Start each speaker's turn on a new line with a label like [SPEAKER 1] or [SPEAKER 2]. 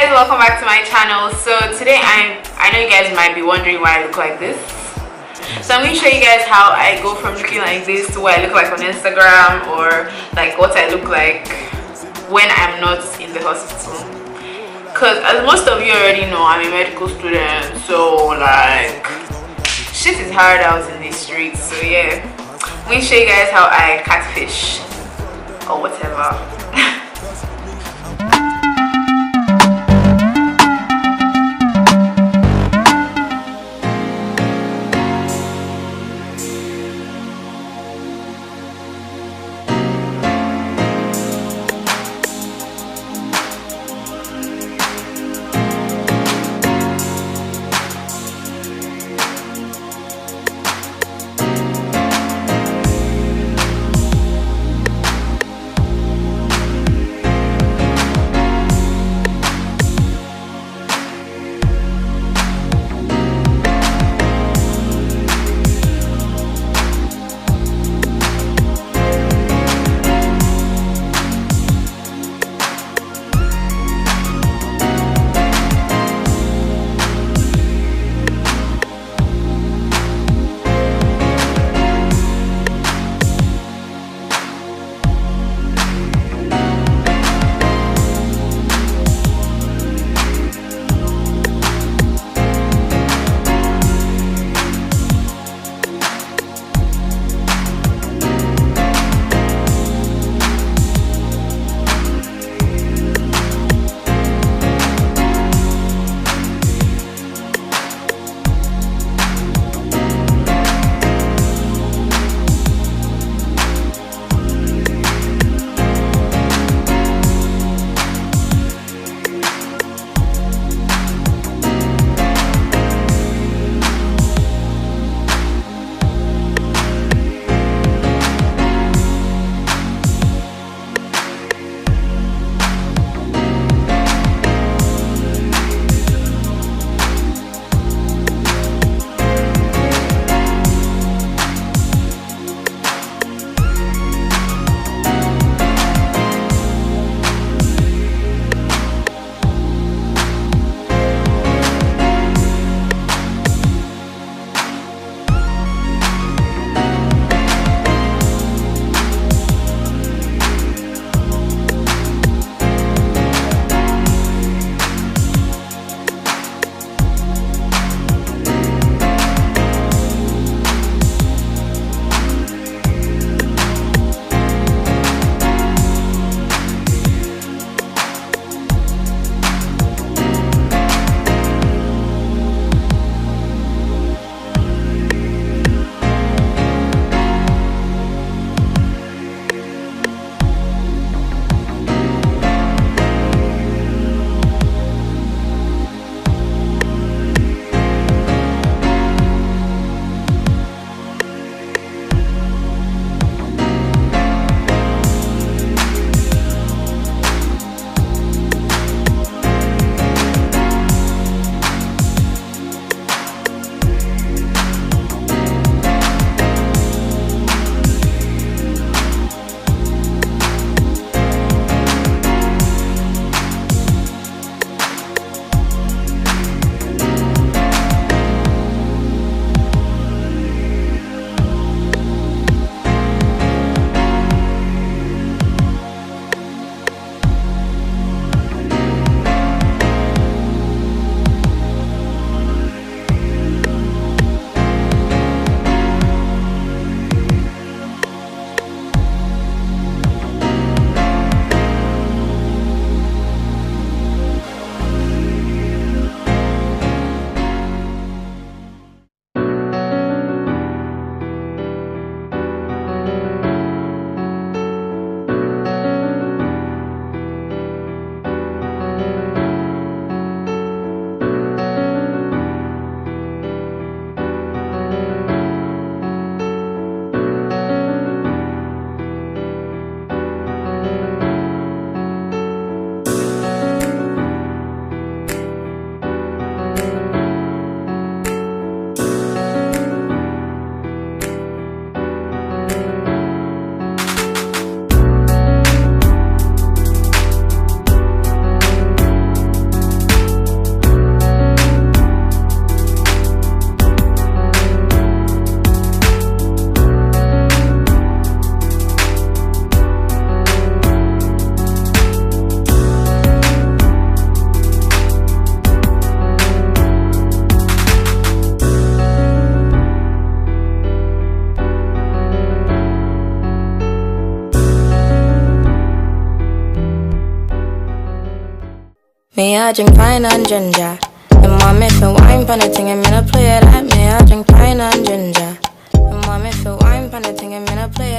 [SPEAKER 1] Guys, welcome back to my channel. So today I know you guys might be wondering why I look like this. So I'm going to show you guys how I go from looking like this to what I look like on Instagram, or like what I look like when I'm not in the hospital. Because as most of you already know, I'm a medical student, so like shit is hard out in the streets. So yeah, I'm going to show you guys how I catfish or whatever.
[SPEAKER 2] Me, I drink pine and ginger. And mommy feel wine pan a thing and me no play it. Me, I drink pine and ginger. And mommy feel wine pan a thing and me no play it.